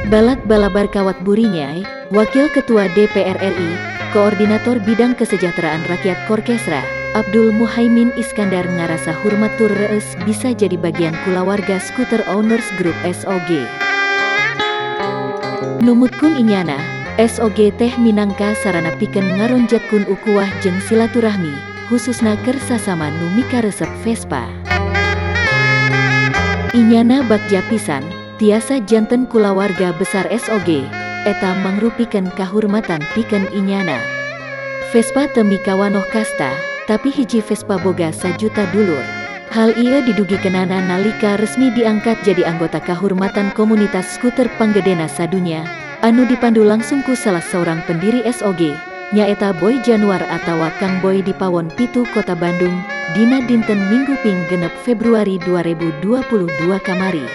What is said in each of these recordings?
Balak balabar kawat burinyai, Wakil Ketua DPR RI, Koordinator Bidang Kesejahteraan Rakyat Korkesra, Abdul Muhaimin Iskandar ngarasa hormat tur reus bisa jadi bagian kulawarga Scooter Owners Group SOG. Numutkeun inyana, SOG teh minangka sarana pikeun ngaronjatkeun ukuah jeung silaturahmi, khususna keur sasama nu mikaresep Vespa. Inyana bagja pisan, tiasa janten kulawarga besar SOG, eta mangrupikeun kahormatan pikeun inyana. Vespa teu mikawanoh kasta, tapi hiji Vespa boga 1 juta dulur. Hal ieu didugikeunana nalika resmi diangkat jadi anggota kahormatan komunitas skuter panggedena sadunya, anu dipandu langsung ku salah seorang pendiri SOG, nyaeta Boy Januar atawa Kang Boy di Pawon Pitu Kota Bandung, dina dinten Minggu ping genep Februari 2022 kamari.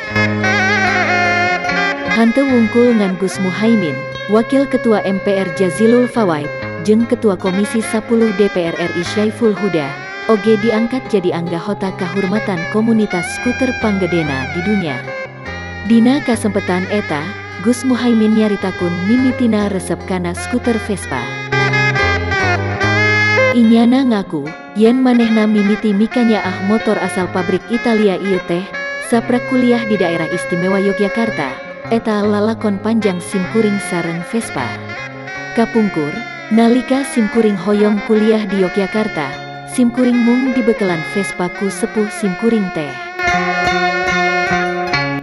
Hanteu wungkul ngan Gus Muhaimin, Wakil Ketua MPR Jazilul Fawaid, jeung Ketua Komisi 10 DPR RI Syaiful Huda, oge diangkat jadi anggahota kahormatan komunitas skuter panggedena di dunya. Dina kasempetan eta, Gus Muhaimin nyaritakun mimitina resep kana skuter Vespa. Inyana ngaku, yen manehna mimiti mikanyaah motor asal pabrik Italia ieu teh, saprak kuliah di daerah istimewa Yogyakarta, eta lalakon panjang simkuring sareng Vespa. Kapungkur, nalika simkuring hoyong kuliah di Yogyakarta, simkuring mung dibekelan Vespa ku sepuh simkuring teh.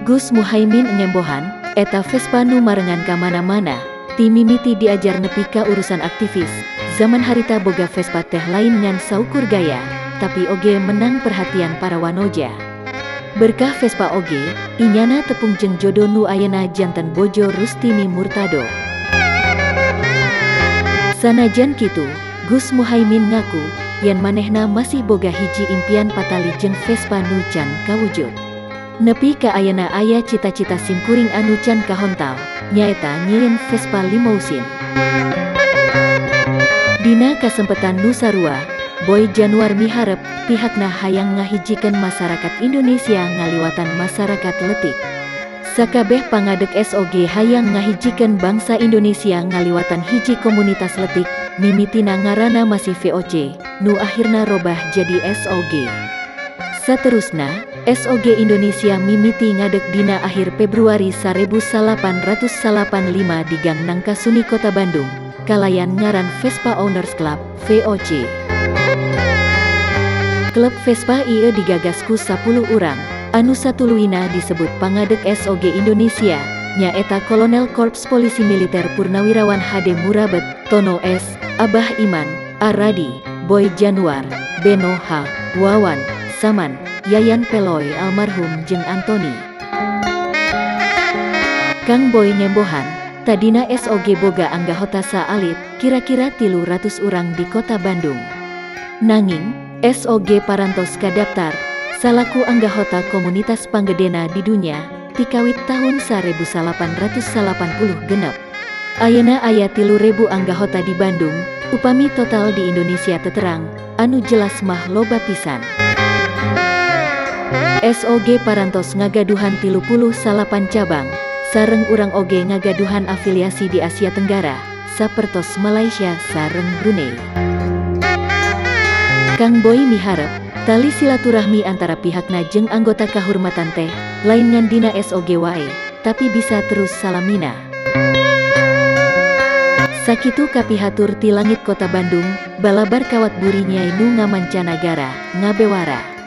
Gus Muhaimin ngembohan, eta Vespa nu marengan ka mana-mana, ti mimiti diajar nepi ka urusan aktivis. Zaman harita boga Vespa teh lain ngan saukur gaya, tapi oge menang perhatian para wanoja. Berkah Vespa oge, inyana tepung jeung jodoh nu ayeuna janten bojo Rustini Murtado. Sanajan kitu, Gus Muhaimin ngaku, yen manehna masih boga hiji impian patali jeung Vespa nu can kawujud. Nepi ka ayeuna aya cita-cita simkuring anu can kahontal, nyaeta nyieun Vespa Limousin. Dina kasempetan nu sarua, Boy Januar miharep pihakna hayang ngahijikeun masyarakat Indonesia ngaliwatan masyarakat leutik. Sakabeh pangadeg SOG hayang ngahijikeun bangsa Indonesia ngaliwatan hiji komunitas leutik, mimitina ngaranna masih VOC, nu akhirna robah jadi SOG. Saterusna, SOG Indonesia mimiti ngadeg dina akhir Februari 1885 di Gang Nangka Suni Kota Bandung, kalayan ngaran Vespa Owners Club, VOC. Klub Vespa ieu digagas ku 10 urang, anu satuluina disebut pangadeg SOG Indonesia, nyaeta Kolonel Korps Polisi Militer Purnawirawan HD Murabet, Tono S, Abah Iman, Aradi, Boy Januar, Beno H, Wawan, Saman, Yayan Peloy almarhum jeung Antoni. Kang Boy nyembohan, tadina SOG boga anggahota saalit, kira-kira 300 urang di Kota Bandung. Nanging, SOG parantos kadaftar, salaku anggahota komunitas panggedena di dunya, tikawit tahun 1880 genep. Ayeuna aya 3.000 anggahota di Bandung, upami total di Indonesia teterang, anu jelas mah loba pisan. SOG parantos ngagaduhan 38 cabang, sareng urang oge ngagaduhan afiliasi di Asia Tenggara, sapertos Malaysia sareng Brunei. Kang Boy miharep, tali silaturahmi antara pihakna jeung anggota kahormatan teh, lain ngan dina SOG wae, tapi bisa terus salamina. Sakitu kapihatur ti langit Kota Bandung, balabar kawat buri nyai nu ngamancanagara, ngabewara.